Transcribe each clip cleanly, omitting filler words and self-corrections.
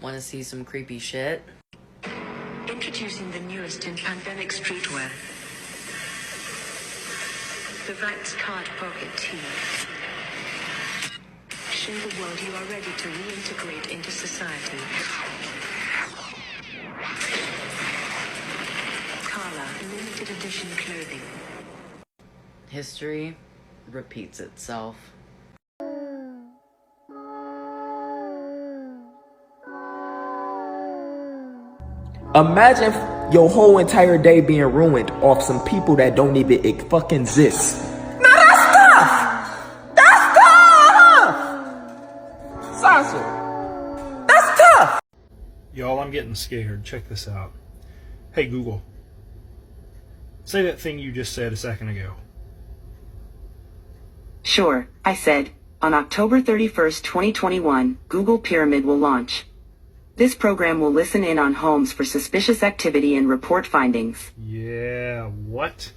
Want to see some creepy shit? Introducing the newest in pandemic streetwear. The Vax Card Pocket Tee. Show the world you are ready to reintegrate into society. Carla, limited edition clothing. History repeats itself. Imagine your whole entire day being ruined off some people that don't even fucking exist. Now that's tough! That's tough! Sasha, that's tough! Y'all, I'm getting scared. Check this out. Hey Google, say that thing you just said a second ago. Sure, I said, on October 31st, 2021, Google Pyramid will launch. This program will listen in on homes for suspicious activity and report findings. Yeah, what?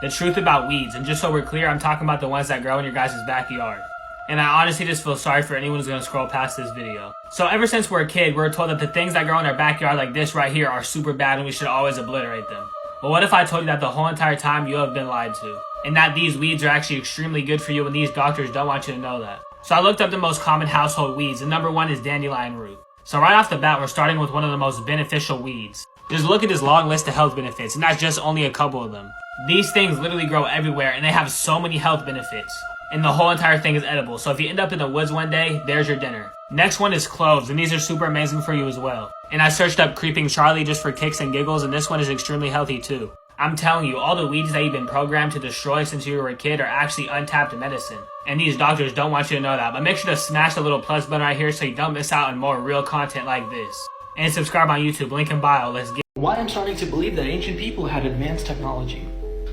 The truth about weeds, and just so we're clear, I'm talking about the ones that grow in your guys' backyard. And I honestly just feel sorry for anyone who's going to scroll past this video. So ever since we're a kid, we're told that the things that grow in our backyard like this right here are super bad and we should always obliterate them. But what if I told you that the whole entire time you have been lied to? And that these weeds are actually extremely good for you and these doctors don't want you to know that. So I looked up the most common household weeds, and number 1 is dandelion root. So right off the bat, we're starting with one of the most beneficial weeds. Just look at this long list of health benefits, and that's just only a couple of them. These things literally grow everywhere, and they have so many health benefits. And the whole entire thing is edible, so if you end up in the woods one day, there's your dinner. Next one is cloves, and these are super amazing for you as well. And I searched up Creeping Charlie just for kicks and giggles, and this one is extremely healthy too. I'm telling you, all the weeds that you've been programmed to destroy since you were a kid are actually untapped medicine. And these doctors don't want you to know that, but make sure to smash the little plus button right here so you don't miss out on more real content like this. And subscribe on YouTube, link in bio, let's get Why I'm starting to believe that ancient people had advanced technology.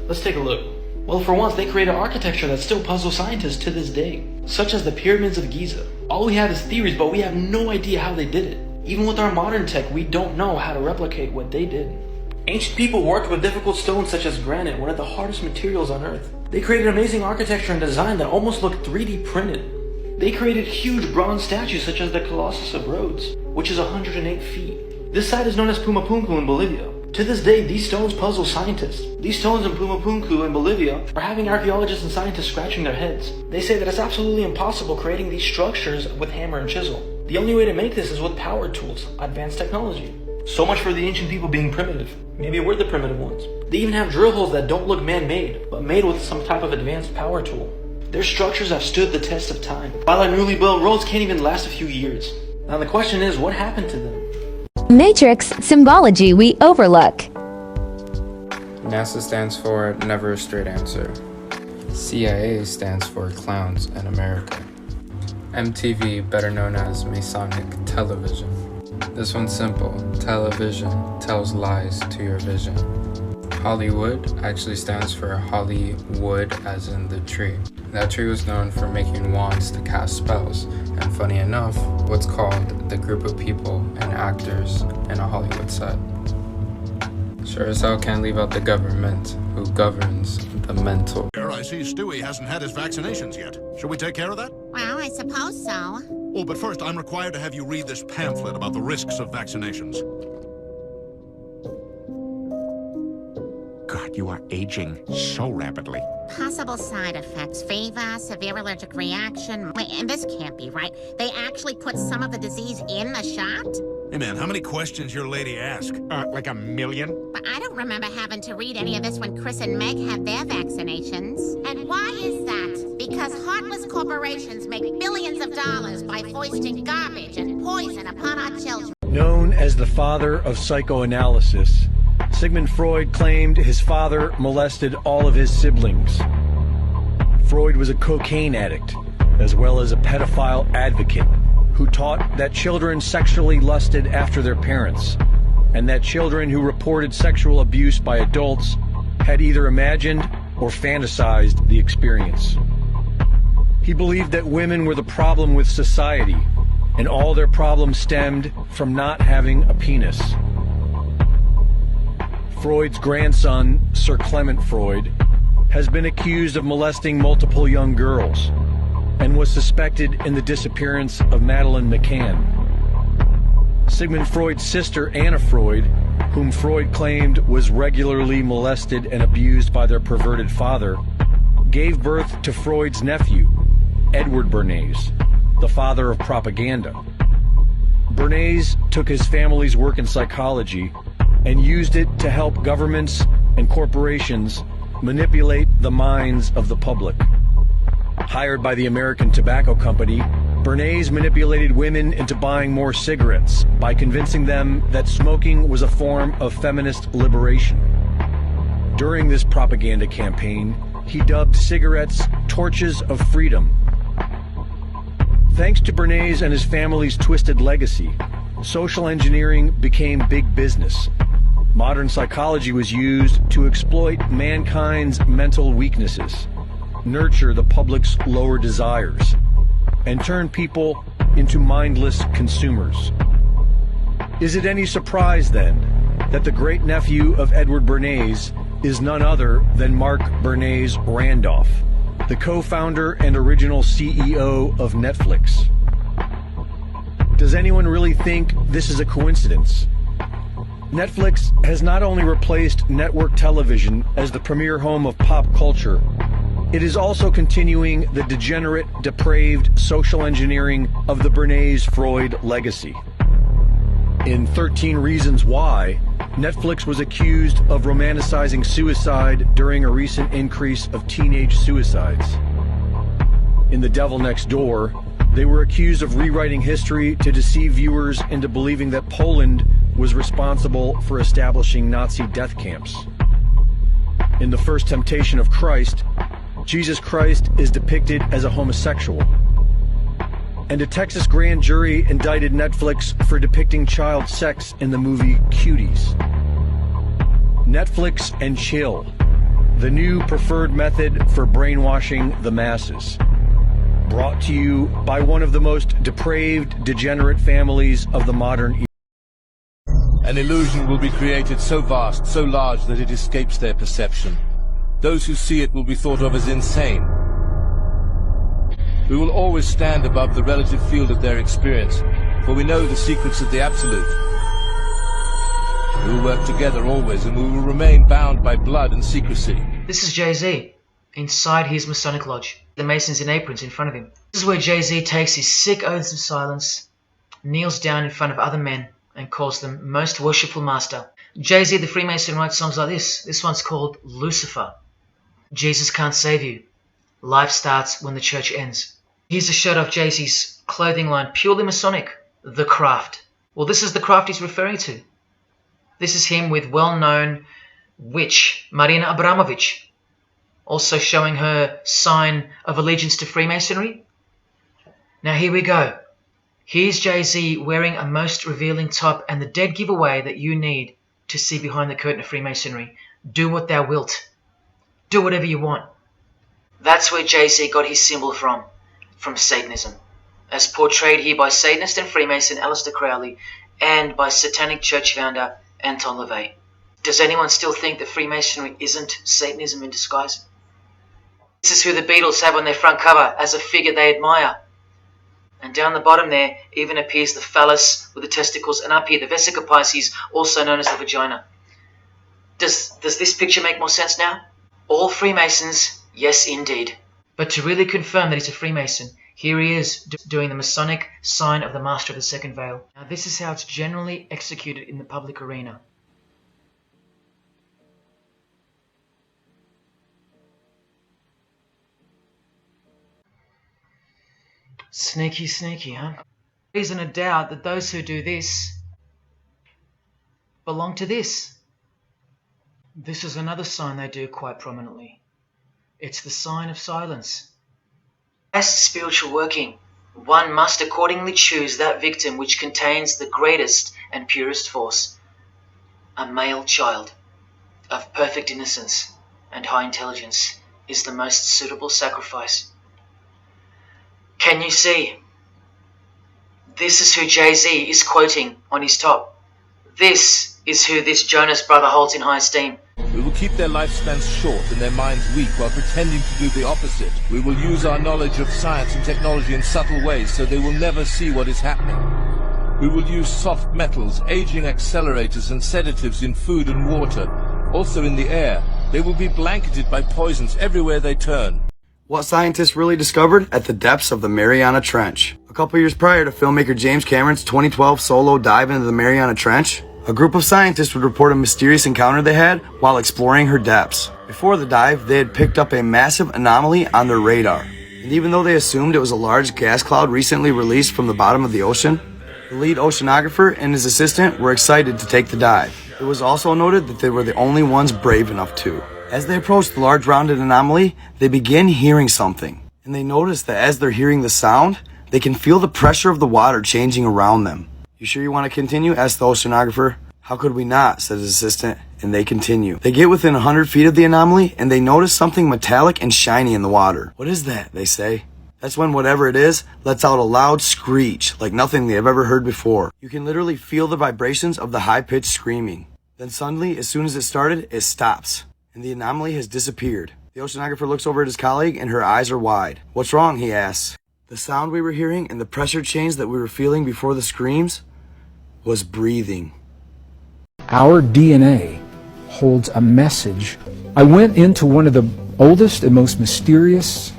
Let's take a look. Well, for once, they created architecture that still puzzles scientists to this day, such as the pyramids of Giza. All we have is theories, but we have no idea how they did it. Even with our modern tech, we don't know how to replicate what they did. Ancient people worked with difficult stones such as granite, one of the hardest materials on earth. They created amazing architecture and design that almost looked 3D printed. They created huge bronze statues such as the Colossus of Rhodes, which is 108 feet. This site is known as Pumapunku in Bolivia. To this day, these stones puzzle scientists. These stones in Pumapunku in Bolivia are having archaeologists and scientists scratching their heads. They say that it's absolutely impossible creating these structures with hammer and chisel. The only way to make this is with power tools, advanced technology. So much for the ancient people being primitive. Maybe we're the primitive ones. They even have drill holes that don't look man-made, but made with some type of advanced power tool. Their structures have stood the test of time, while our newly built roads can't even last a few years. Now the question is, what happened to them? Matrix symbology we overlook. NASA stands for Never a Straight Answer. CIA stands for Clowns in America. MTV, better known as Masonic Television. This one's simple. Television tells lies to your vision. Hollywood actually stands for Hollywood as in the tree. That tree was known for making wands to cast spells, and funny enough, what's called the group of people and actors in a Hollywood set. Sure as hell can't leave out the government, who governs the mental. I see Stewie hasn't had his vaccinations yet. Should we take care of that? Well, I suppose so. Oh, but first, I'm required to have you read this pamphlet about the risks of vaccinations. God, you are aging so rapidly. Possible side effects, fever, severe allergic reaction. Wait, and this can't be right. They actually put some of the disease in the shot? Hey man, how many questions your lady ask? Like 1 million? But I don't remember having to read any of this when Chris and Meg had their vaccinations. And why is that? Because heartless corporations make billions of dollars by foisting garbage and poison upon our children. Known as the father of psychoanalysis, Sigmund Freud claimed his father molested all of his siblings. Freud was a cocaine addict, as well as a pedophile advocate, who taught that children sexually lusted after their parents, and that children who reported sexual abuse by adults had either imagined or fantasized the experience. He believed that women were the problem with society, and all their problems stemmed from not having a penis. Freud's grandson, Sir Clement Freud, has been accused of molesting multiple young girls and was suspected in the disappearance of Madeleine McCann. Sigmund Freud's sister, Anna Freud, whom Freud claimed was regularly molested and abused by their perverted father, gave birth to Freud's nephew, Edward Bernays, the father of propaganda. Bernays took his family's work in psychology and used it to help governments and corporations manipulate the minds of the public. Hired by the American Tobacco Company, Bernays manipulated women into buying more cigarettes by convincing them that smoking was a form of feminist liberation. During this propaganda campaign, he dubbed cigarettes torches of freedom. Thanks to Bernays and his family's twisted legacy, social engineering became big business. Modern psychology was used to exploit mankind's mental weaknesses, nurture the public's lower desires, and turn people into mindless consumers. Is it any surprise, then, that the great-nephew of Edward Bernays is none other than Mark Bernays Randolph, the co-founder and original CEO of Netflix? Does anyone really think this is a coincidence? Netflix has not only replaced network television as the premier home of pop culture, it is also continuing the degenerate, depraved social engineering of the Bernays-Freud legacy. In 13 Reasons Why, Netflix was accused of romanticizing suicide during a recent increase of teenage suicides. In The Devil Next Door, they were accused of rewriting history to deceive viewers into believing that Poland was responsible for establishing Nazi death camps. In The First Temptation of Christ, Jesus Christ is depicted as a homosexual. And a Texas grand jury indicted Netflix for depicting child sex in the movie Cuties. Netflix and chill, the new preferred method for brainwashing the masses. Brought to you by one of the most depraved, degenerate families of the modern era. An illusion will be created so vast, so large that it escapes their perception. Those who see it will be thought of as insane. We will always stand above the relative field of their experience, for we know the secrets of the absolute. We will work together always, and we will remain bound by blood and secrecy. This is Jay-Z, inside his Masonic Lodge. The Masons in aprons in front of him. This is where Jay-Z takes his sick oaths of silence, kneels down in front of other men, and calls them most worshipful master. Jay-Z the Freemason writes songs like this. This one's called Lucifer. Jesus can't save you. Life starts when the church ends. Here's a shot of Jay-Z's clothing line, purely Masonic. The Craft. Well, this is the craft he's referring to. This is him with well-known witch Marina Abramovich, also showing her sign of allegiance to Freemasonry. Now here we go. Here's Jay-Z wearing a most revealing top and the dead giveaway that you need to see behind the curtain of Freemasonry. Do what thou wilt. Do whatever you want. That's where Jay-Z got his symbol from Satanism, as portrayed here by Satanist and Freemason Aleister Crowley and by Satanic Church founder Anton LaVey. Does anyone still think that Freemasonry isn't Satanism in disguise? This is who the Beatles have on their front cover as a figure they admire. And down the bottom there even appears the phallus with the testicles, and up here the Vesica Pisces, also known as the vagina. Does this picture make more sense now? All Freemasons, yes indeed. But to really confirm that he's a Freemason, here he is doing the Masonic sign of the Master of the Second Veil. Now this is how it's generally executed in the public arena. Sneaky, sneaky, huh? There isn't a doubt that those who do this belong to this. This is another sign they do quite prominently. It's the sign of silence. As spiritual working, one must accordingly choose that victim which contains the greatest and purest force. A male child of perfect innocence and high intelligence is the most suitable sacrifice. Can you see? This is who Jay-Z is quoting on his top. This is who this Jonas brother holds in high esteem. We will keep their lifespans short and their minds weak while pretending to do the opposite. We will use our knowledge of science and technology in subtle ways so they will never see what is happening. We will use soft metals, aging accelerators and sedatives in food and water, also in the air. They will be blanketed by poisons everywhere they turn. What scientists really discovered at the depths of the Mariana Trench. A couple years prior to filmmaker James Cameron's 2012 solo dive into the Mariana Trench, a group of scientists would report a mysterious encounter they had while exploring her depths. Before the dive, they had picked up a massive anomaly on their radar. And even though they assumed it was a large gas cloud recently released from the bottom of the ocean, the lead oceanographer and his assistant were excited to take the dive. It was also noted that they were the only ones brave enough to. As they approached the large rounded anomaly, they begin hearing something. And they notice that as they're hearing the sound, they can feel the pressure of the water changing around them. "You sure you want to continue?" asked the oceanographer. "How could we not?" said his assistant, and they continue. They get within 100 feet of the anomaly, and they notice something metallic and shiny in the water. "What is that?" they say. That's when whatever it is lets out a loud screech like nothing they have ever heard before. You can literally feel the vibrations of the high-pitched screaming. Then suddenly, as soon as it started, it stops, and the anomaly has disappeared. The oceanographer looks over at his colleague, and her eyes are wide. "What's wrong?" he asks. The sound we were hearing and the pressure change that we were feeling before the screams was breathing. Our DNA holds a message. I went into one of the oldest and most mysterious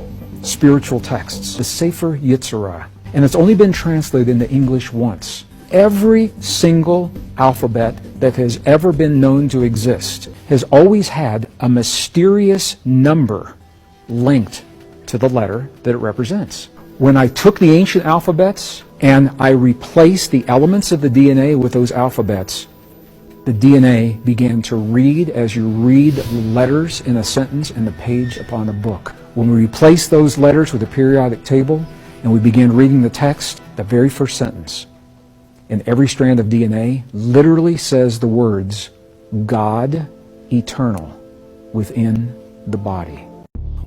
spiritual texts, the Sefer Yetzirah, and it's only been translated into English once. Every single alphabet that has ever been known to exist has always had a mysterious number linked to the letter that it represents. When I took the ancient alphabets and I replaced the elements of the DNA with those alphabets, the DNA began to read as you read letters in a sentence in a page upon a book. When we replaced those letters with a periodic table and we began reading the text, the very first sentence in every strand of DNA literally says the words, God eternal within the body.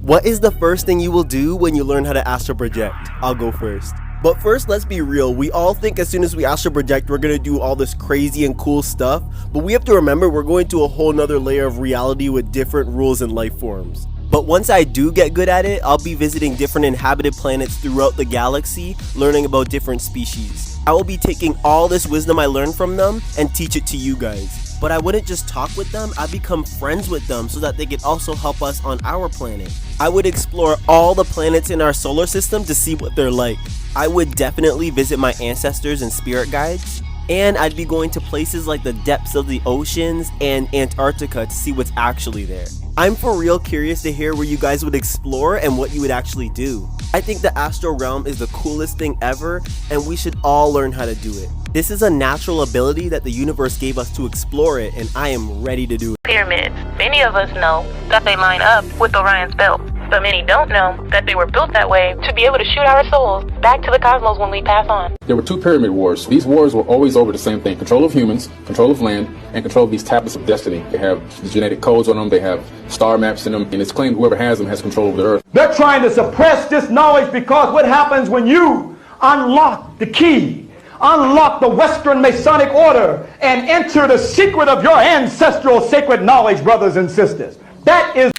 What is the first thing you will do when you learn how to astral project? I'll go first. But first, let's be real. We all think as soon as we astral project, we're going to do all this crazy and cool stuff. But we have to remember we're going to a whole nother layer of reality with different rules and life forms. But once I do get good at it, I'll be visiting different inhabited planets throughout the galaxy, learning about different species. I will be taking all this wisdom I learned from them and teach it to you guys. But I wouldn't just talk with them, I'd become friends with them so that they could also help us on our planet. I would explore all the planets in our solar system to see what they're like. I would definitely visit my ancestors and spirit guides. And I'd be going to places like the depths of the oceans and Antarctica to see what's actually there. I'm for real curious to hear where you guys would explore and what you would actually do. I think the astral realm is the coolest thing ever, and we should all learn how to do it. This is a natural ability that the universe gave us to explore it, and I am ready to do it. Pyramids. Many of us know that they line up with Orion's belt, but many don't know that they were built that way to be able to shoot our souls back to the cosmos when we pass on. There were two pyramid wars. These wars were always over the same thing: control of humans, control of land, and control of these tablets of destiny. They have the genetic codes on them, they have star maps in them, and it's claimed whoever has them has control over the earth. They're trying to suppress this knowledge because what happens when you unlock the key, unlock the Western Masonic order, and enter the secret of your ancestral sacred knowledge, brothers and sisters? That is